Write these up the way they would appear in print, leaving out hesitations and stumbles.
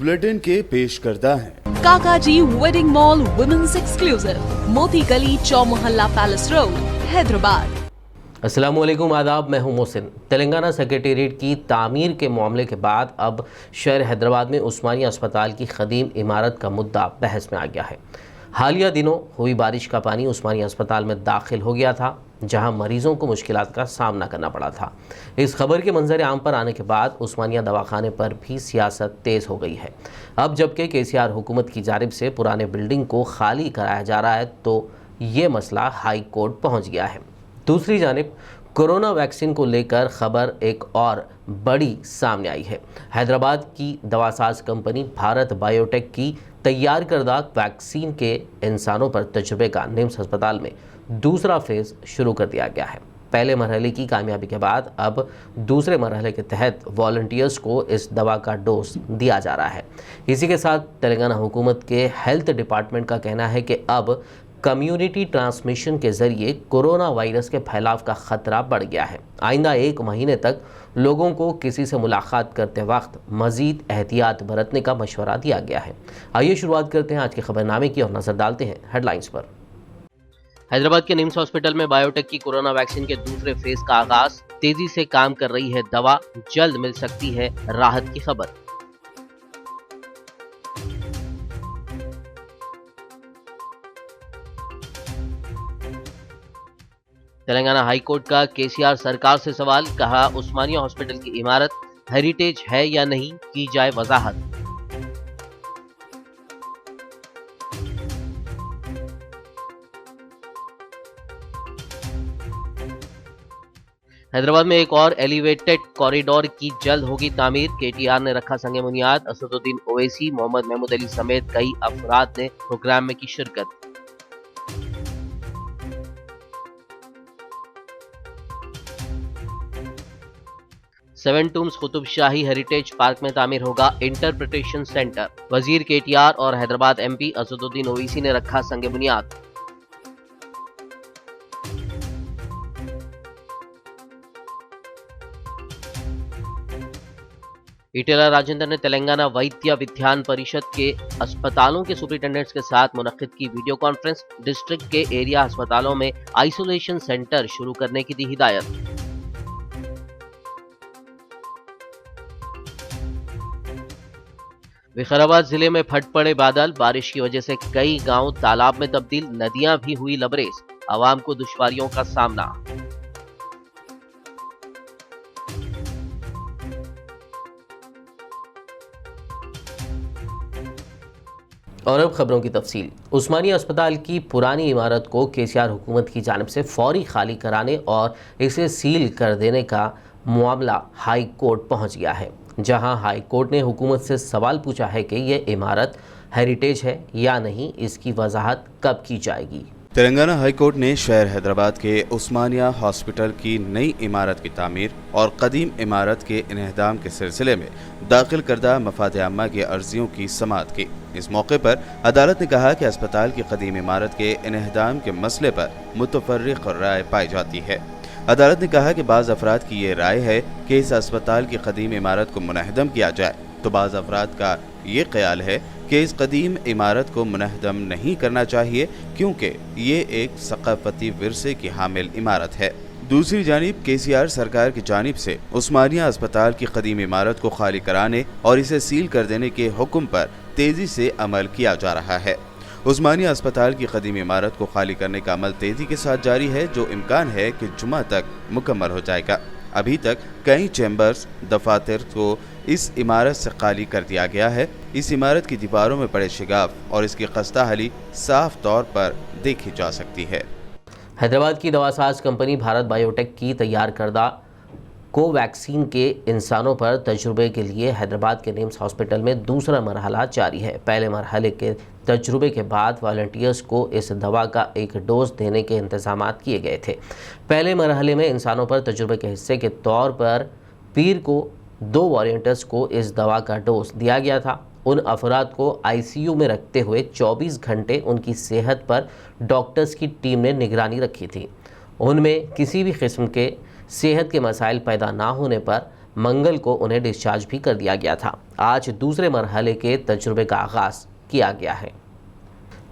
Bulletin के पेश करता है काकाजी वेडिंग मॉल वुमेन्स एक्सक्लूसिव, मोती गली, चौमोहल्ला पैलेस रोड, हैदराबाद। अस्सलामुअलैकुम, आदाब। मैं हूं मोहसिन। तेलंगाना सेक्रेटेरिएट की तामीर के मामले के बाद अब शहर हैदराबाद में उस्मानिया अस्पताल की क़दीम इमारत का मुद्दा बहस में आ गया है। हालिया दिनों हुई बारिश का पानी उस्मानिया अस्पताल में दाखिल हो गया था, जहां मरीजों को मुश्किलात का सामना करना पड़ा था। इस खबर के मंजर आम पर आने के बाद उस्मानिया दवाखाने पर भी सियासत तेज़ हो गई है। अब जबकि KCR हुकूमत की जानिब से पुराने बिल्डिंग को खाली कराया जा रहा है, तो ये मसला हाई कोर्ट पहुँच गया है। दूसरी जानिब कोरोना वैक्सीन को लेकर खबर एक और बड़ी सामने आई है। हैदराबाद की दवासाज कंपनी भारत बायोटेक की तैयार करदा वैक्सीन के इंसानों पर तजुर्बे का निम्स अस्पताल में दूसरा फेज़ शुरू कर दिया गया है। पहले मरहले की कामयाबी के बाद अब दूसरे मरहले के तहत वॉलंटियर्स को इस दवा का डोज दिया जा रहा है। इसी के साथ तेलंगाना हुकूमत के हेल्थ डिपार्टमेंट का कहना है कि अब कम्युनिटी ट्रांसमिशन के ज़रिए कोरोना वायरस के फैलाव का ख़तरा बढ़ गया है। आइंदा 1 महीने तक लोगों को किसी से मुलाकात करते वक्त मज़ीद एहतियात बरतने का मशवरा दिया गया है। आइए शुरुआत करते हैं आज के खबरनामे की और नज़र डालते हैं हेडलाइंस पर। हैदराबाद के निम्स हॉस्पिटल में बायोटेक की कोरोना वैक्सीन के दूसरे फेज का आगाज, तेजी से काम कर रही है दवा, जल्द मिल सकती है राहत की खबर। तेलंगाना हाई कोर्ट का KCR सरकार से सवाल, कहा उस्मानिया हॉस्पिटल की इमारत हेरिटेज है या नहीं, की जाए वजाहत। हैदराबाद में एक और एलिवेटेड कॉरिडोर की जल्द होगी तामीर, KTR ने रखा संगे बुनियाद। असदुद्दीन ओवैसी, मोहम्मद महमूद अली समेत कई अफराद ने प्रोग्राम में की शिरकत। सेवन टूम्स कुतुब शाही हेरिटेज पार्क में तामीर होगा इंटरप्रिटेशन सेंटर। वजीर KTR और हैदराबाद MP असदुद्दीन ओवैसी ने रखा संगे बुनियाद। इटेला राजेंद्र ने तेलंगाना वैद्य विज्ञान परिषद के अस्पतालों के सुपरिटेंडेंट्स के साथ मुनक्किद की वीडियो कॉन्फ्रेंस। डिस्ट्रिक्ट के एरिया अस्पतालों में आइसोलेशन सेंटर शुरू करने की दी हिदायत। विकाराबाद जिले में फट पड़े बादल, बारिश की वजह से कई गांव तालाब में तब्दील, नदियां भी हुई लबरेज, आवाम को दुश्वारियों का सामना। और अब खबरों की तफसील। उस्मानिया अस्पताल की पुरानी इमारत को KCR हुकूमत की जानिब से फौरी खाली कराने और इसे सील कर देने का मामला हाई कोर्ट पहुंच गया है, जहां हाई कोर्ट ने हुकूमत से सवाल पूछा है कि यह इमारत हेरिटेज है या नहीं, इसकी वजाहत कब की जाएगी। तेलंगाना हाई कोर्ट ने शहर हैदराबाद के उस्मानिया हॉस्पिटल की नई इमारत की तामीर और कदीम इमारत के इन्हदाम के सिलसिले में दाखिल करदा मफाद आम्मा की अर्जियों की समाअत की। इस मौके पर अदालत ने कहा कि अस्पताल की कदीम इमारत के इन्हदाम के मसले पर मुतफर्रिक राय पाई जाती है। अदालत ने कहा कि बाज़ अफराद की ये राय है कि इस अस्पताल की कदीम इमारत को मुनहदम किया जाए, तो बाज़ अफराद का ये ख्याल है कि इस कदीम इमारत को मुनहदम नहीं करना चाहिए, क्योंकि ये एक सकाफती विरसे की हामिल इमारत है। दूसरी जानिब KCR सरकार की जानिब से उस्मानिया अस्पताल की कदीम इमारत को खाली कराने और इसे सील कर देने के हुक्म पर तेजी से अमल किया जा रहा है। उस्मानिया अस्पताल की कदीम इमारत को खाली करने का अमल तेजी के साथ जारी है, जो इम्कान है कि जुमा तक मुकम्मल हो जाएगा। अभी तक कई चैम्बर्स, दफातर को इस इमारत से खाली कर दिया गया है। इस इमारत की दीवारों में पड़े शिगाफ और इसकी खस्ताहाली साफ तौर पर देखी जा सकती है। हैदराबाद की दवासाज कंपनी भारत बायोटेक की तैयार करदा कोवैक्सीन के इंसानों पर तजुर्बे के लिए हैदराबाद के निम्स हॉस्पिटल में दूसरा मरहला जारी है। पहले मरहले के तजुर्बे के बाद वॉलंटियर्स को इस दवा का एक डोज देने के इंतजाम किए गए थे। पहले मरहले में इंसानों पर तजुर्बे के हिस्से के तौर पर पीर को 2 वॉलंटियर्स को इस दवा का डोज दिया गया था। उन अफराद को ICU में रखते हुए 24 घंटे उनकी सेहत पर डॉक्टर्स की टीम ने निगरानी रखी थी। उनमें किसी भी किस्म के सेहत के मसाइल पैदा ना होने पर मंगल को उन्हें डिस्चार्ज भी कर दिया गया था। आज दूसरे मरहले के तजुर्बे का आगाज किया गया है।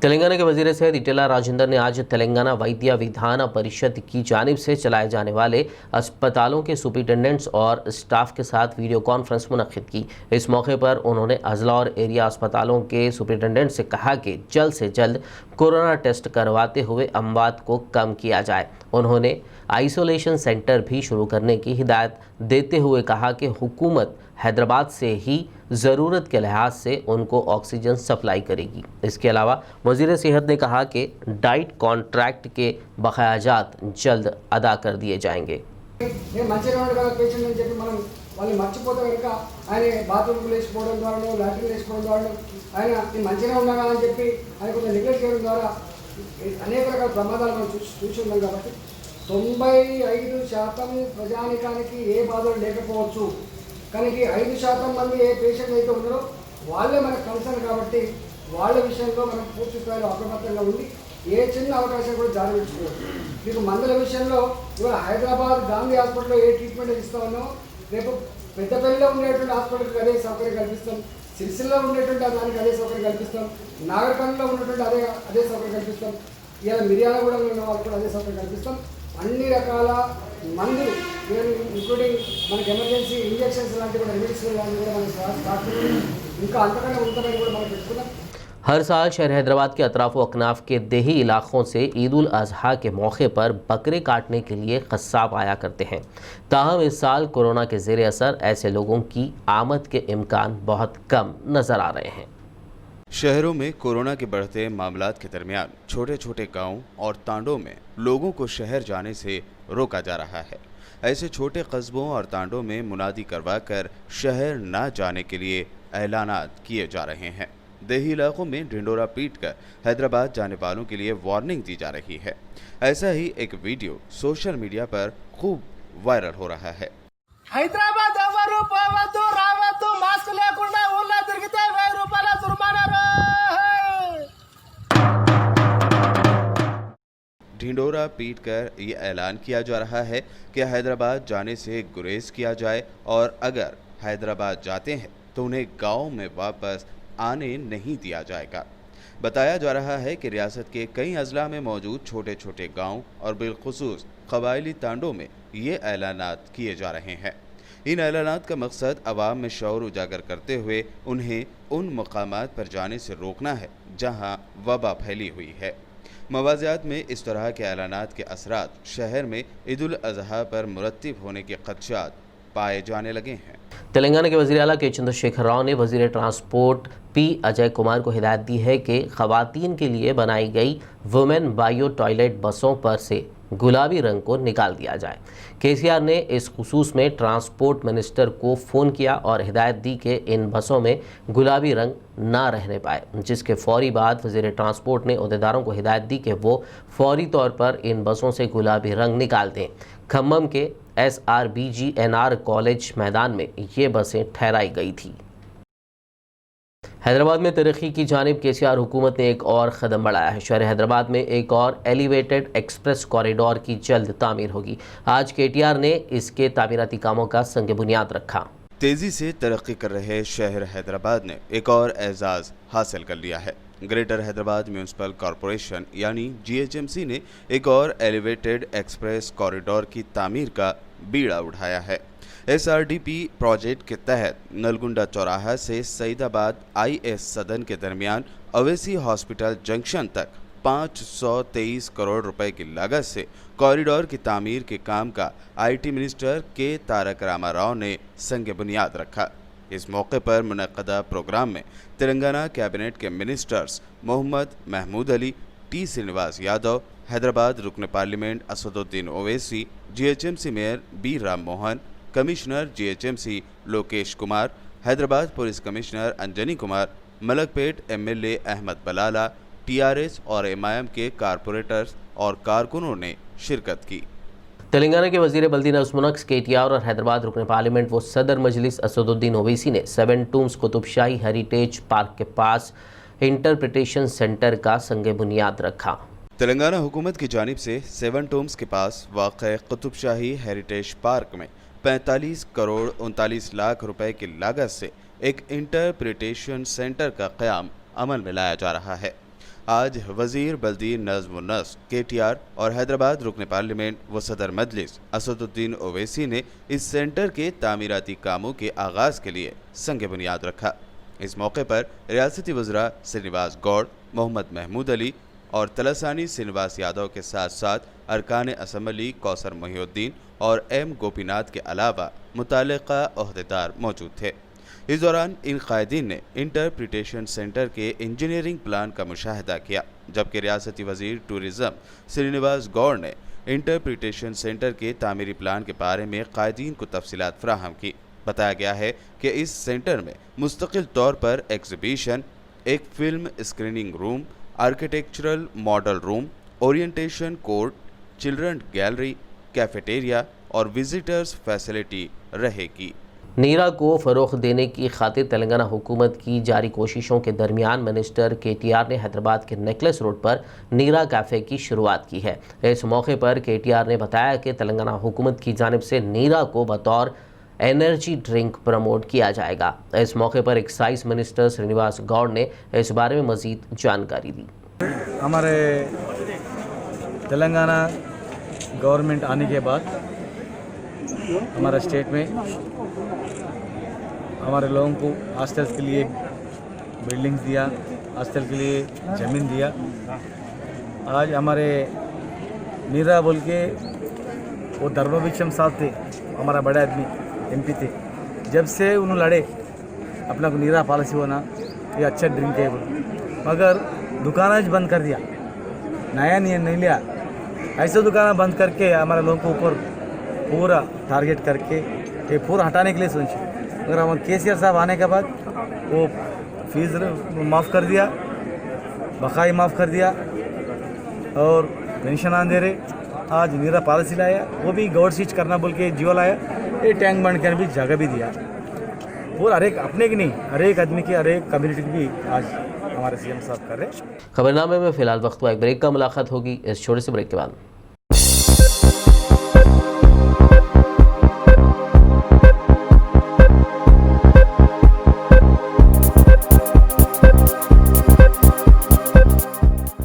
तेलंगाना के वजीर सेहत इटेला राजेंद्र ने आज तेलंगाना वैद्य विधान परिषद की जानिब से चलाए जाने वाले अस्पतालों के सुपरिटेंडेंट्स और स्टाफ के साथ वीडियो कॉन्फ्रेंस मुनक्किद की। इस मौके पर उन्होंने अजला और एरिया अस्पतालों के सुपरिटेंडेंट से कहा कि जल्द से जल्द कोरोना टेस्ट करवाते हुए अमवात को कम किया जाए। उन्होंने आइसोलेशन सेंटर भी शुरू करने की हिदायत देते हुए कहा कि हुकूमत हैदराबाद से ही ज़रूरत के लिहाज से उनको ऑक्सीजन सप्लाई करेगी। इसके अलावा वज़ीर सेहत ने कहा कि डाइट कॉन्ट्रैक्ट के बकायाजात जल्द अदा कर दिए जाएंगे। వాళ్ళు మర్చిపోతే కనుక ఆయన బాత్రూమ్కి లేచిపోవడం ద్వారానో లాట్రిన్ లేచిపోవడం ద్వారానో ఆయన నేను మంచిగా ఉన్నాగా అని చెప్పి ఆయన కొంచెం నెగ్లెక్ట్ చేయడం ద్వారా అనేక రకాల ప్రమాదాలు మనం చూసి ఉన్నాం కాబట్టి 95% ప్రజానికానికి ఏ బాధలు లేకపోవచ్చు, కానీ 5% మంది ఏ పేషెంట్ అయితే ఉన్నారో వాళ్ళే మనకు కన్సర్న్ కాబట్టి వాళ్ళ విషయంలో మనం పూర్తి స్థాయిలో అప్రమత్తంగా ఉండి ఏ చిన్న అవకాశం కూడా జారవించుకోవచ్చు. మీకు మందుల విషయంలో ఇవాళ హైదరాబాద్ గాంధీ హాస్పిటల్లో ఏ ట్రీట్మెంట్ ఇస్తా ఉన్నామో రేపు పెద్దపల్లిలో ఉండేటువంటి హాస్పిటల్కి అదే సౌకర్యం కల్పిస్తాం, సిరిసిల్లో ఉండేటువంటి దానికి అదే సౌకర్యం కల్పిస్తాం, నాగర్కర్నూల్లో ఉన్నటువంటి అదే సౌకర్యం కల్పిస్తాం, ఇలా మిర్యాలగూడలో ఉన్న వాళ్ళకి కూడా అదే సౌకర్యం కల్పిస్తాం. అన్ని రకాల మందులు ఇంక్లూడింగ్ మనకి ఎమర్జెన్సీ ఇంజెక్షన్స్ లాంటివి కూడా రెమెడీస్ లాంటివి కూడా మనం స్టార్ట్ ఇంకా అంతకన్నా ఉంటుందని కూడా మనం పెట్టుకున్నాం. हर साल शहर हैदराबाद के अतराफ व अकनाफ के देही इलाकों से ईद उल अजहा के मौके पर बकरे काटने के लिए कस्साब आया करते हैं। ताहम इस साल कोरोना के ज़ेर असर ऐसे लोगों की आमद के इम्कान बहुत कम नज़र आ रहे हैं। शहरों में कोरोना के बढ़ते मामलात के दरमियान छोटे छोटे गांव और तांडों में लोगों को शहर जाने से रोका जा रहा है। ऐसे छोटे कस्बों और तांडों में मुनादी करवाकर शहर न जाने के लिए ऐलानात किए जा रहे हैं। देही इलाकों में ढिंडोरा पीटकर हैदराबाद जाने वालों के लिए वार्निंग दी जा रही है। ऐसा ही एक वीडियो सोशल मीडिया पर खूब वायरल हो रहा है। హైదరాబాద్ ఎవరు పోవద్దు రావద్దు మాస్క్ లేకుండా ఊళ్ళో తిరిగితే 1000 రూపాయల జుర్మానా. ढिंडोरा पीटकर ये ऐलान किया जा रहा है कि हैदराबाद जाने से गुरेज किया जाए और अगर हैदराबाद जाते हैं तो उन्हें गांव में वापस आने नहीं दिया जाएगा। बताया जा रहा है कि रियासत के कई अजला में मौजूद छोटे छोटे गांव और बिलखुसूस कबायली तांडों में ये ऐलानात किए जा रहे हैं। इन ऐलानात का मकसद अवाम में शऊर उजागर करते हुए उन्हें उन मकामात पर जाने से रोकना है जहां वबा फैली हुई है। मवाज़ियात में इस तरह के ऐलानात के असरात शहर में ईद उल अज़हा पर मुरत्तिब होने के खदशात पाए जाने लगे हैं। तेलंगाना के वज़ीर आला के चंद्रशेखर राव ने वज़ीर ट्रांसपोर्ट पी अजय कुमार को हिदायत दी है कि ख़वातीन के लिए बनाई गई वुमेन बायो टॉयलेट बसों पर से गुलाबी रंग को निकाल दिया जाए। केसीआर ने इस खुसूस में ट्रांसपोर्ट मिनिस्टर को फ़ोन किया और हिदायत दी कि इन बसों में गुलाबी रंग ना रहने पाए, जिसके फ़ौरी बाद वज़ीर ट्रांसपोर्ट ने अहदेदारों को हिदायत दी कि वो फ़ौरी तौर पर इन बसों से गुलाबी रंग निकाल दें। खम्मम के SRBGNR कॉलेज मैदान में ये बसें ठहराई गई थी। हैदराबाद में तरक्की की जानिब केसीआर हुकूमत ने एक और कदम बढ़ाया है। शहर हैदराबाद में एक और एलिवेटेड एक्सप्रेस कॉरिडोर की जल्द तामीर होगी। आज KTR ने इसके तामीराती कामों का संग बुनियाद रखा। तेजी से तरक्की कर रहे शहर हैदराबाद ने एक और एजाज़ हासिल कर लिया है। ग्रेटर हैदराबाद म्यूनसिपल कॉरपोरेशन यानी GHMC ने एक और एलिवेटेड एक्सप्रेस कॉरिडोर की तामीर का बीड़ा उठाया है। SRDP प्रोजेक्ट के तहत नलगुंडा चौराहा से सईदाबाद IS सदन के दरमियान अवेसी हॉस्पिटल जंक्शन तक 523 करोड़ रुपए की लागत से कॉरिडोर की तामीर के काम का IT मिनिस्टर के तारक रामा राव ने संग बुनियाद रखा। इस मौके पर मुनक़्क़दा प्रोग्राम में तेलंगाना कैबिनेट के मिनिस्टर्स मोहम्मद महमूद अली, T श्रीनिवास यादव, हैदराबाद रुकन parliament Asaduddin Owaisi, GHMC mayor B Ram Mohan, commissioner GHMC Lokesh Kumar, Hyderabad police commissioner Anjani Kumar, Malakpet MLA Ahmed Balala, TRS और MIM के कारपोरेटर्स और कारकुनों ने शिरकत की। तेलंगाना के वज़ीर बल्दी नज़्मुनक्स KTR और हैदराबाद रुकन पार्लियामेंट व सदर मजलिस असदुद्दीन ओवैसी ने 7 टूम्स कुतुबशाही हेरिटेज पार्क के पास इंटरप्रिटेशन सेंटर का संग बुनियाद रखा। तेलंगाना हुकूमत की जानिब से 7 टूम्स के पास वाक़ कुतुबशाही हेरिटेज पार्क में 45 करोड़ 39 लाख रुपए की लागत से एक इंटरप्रिटेशन सेंटर का क़याम अमल में लाया जा रहा है। आज वज़ीर बल्दी नज़्म नस्क KTR और हैदराबाद रुकन पार्लियामेंट व सदर मजलिस असदुद्दीन ओवैसी ने इस सेंटर के तामीराती कामों के आगाज़ के लिए संग बुनियाद रखा। इस मौके पर रियासती वज़रा श्रीनिवास गौड़, मोहम्मद महमूद अली और तलसानी श्रीनिवास यादव के साथ साथ अरकान असम्बली कौसर मोहिउद्दीन और M गोपीनाथ के अलावा मुताल्लिक़ा ओहदेदार मौजूद थे। इस दौरान इन कायदीन ने इंटरप्रिटेशन सेंटर के इंजीनियरिंग प्लान का मुशाहिदा किया, जबकि रियासती वज़ीर टूरिज़म श्रीनिवास गौड़ ने इंटरप्रिटेशन सेंटर के तामीरी प्लान के बारे में कायदीन को तफसीलात फराहम की। बताया गया है कि इस सेंटर में मुस्तकिल तौर पर एग्ज़िबिशन, एक film screening room, architectural model room, orientation court, children gallery, cafeteria और विजिटर्स फैसिलिटी रहेगी। नीरा को फ़रोग़ देने की खातिर तेलंगाना हुकूमत की जारी कोशिशों के दरमियान मिनिस्टर KTR ने हैदराबाद के नेकलेस रोड पर नीरा कैफ़े की शुरुआत की है। इस मौके पर KTR ने बताया कि तेलंगाना हुकूमत की जानिब से नीरा को बतौर एनर्जी ड्रिंक प्रमोट किया जाएगा। इस मौके पर एक्साइज मिनिस्टर श्रीनिवास गौड़ ने इस बारे में मज़ीद जानकारी दी। हमारे तेलंगाना गवर्नमेंट आने के बाद हमारा स्टेट में हमारे लोगों को हॉस्टल के लिए बिल्डिंग्स दिया, हॉस्टल के लिए ज़मीन दिया। आज हमारे नीरा बोल के वो धर्म विक्षम साहब थे, हमारा बड़े आदमी MP थे, जब से उन्होंने लड़े अपना नीरा पॉलिसी होना ये अच्छा ड्रिंक है, मगर दुकान आज बंद कर दिया, नया नहीं लिया। ऐसे दुकान बंद करके हमारे लोगों को ऊपर पूरा टारगेट करके ये पूरा हटाने के लिए सोचे, मगर हमारे KCR साहब आने के बाद वो फीस माफ़ कर दिया, बकाई माफ़ कर दिया और पेंशन आन दे रहे। आज नीरा पॉलिसी लाया, वो भी गवर्ड स्विच करना बोल के जियो लाया, ये टैंक बंद करने भी जगह भी दिया। पूरा हर एक अपने की नहीं, हर एक आदमी की, हर एक कम्युनिटी की भी आज हमारे CM साहब कर रहे। खबरनामे में फ़िलहाल वक्त हुआ एक ब्रेक का, मुलाकात होगी इस छोटे से ब्रेक के बाद।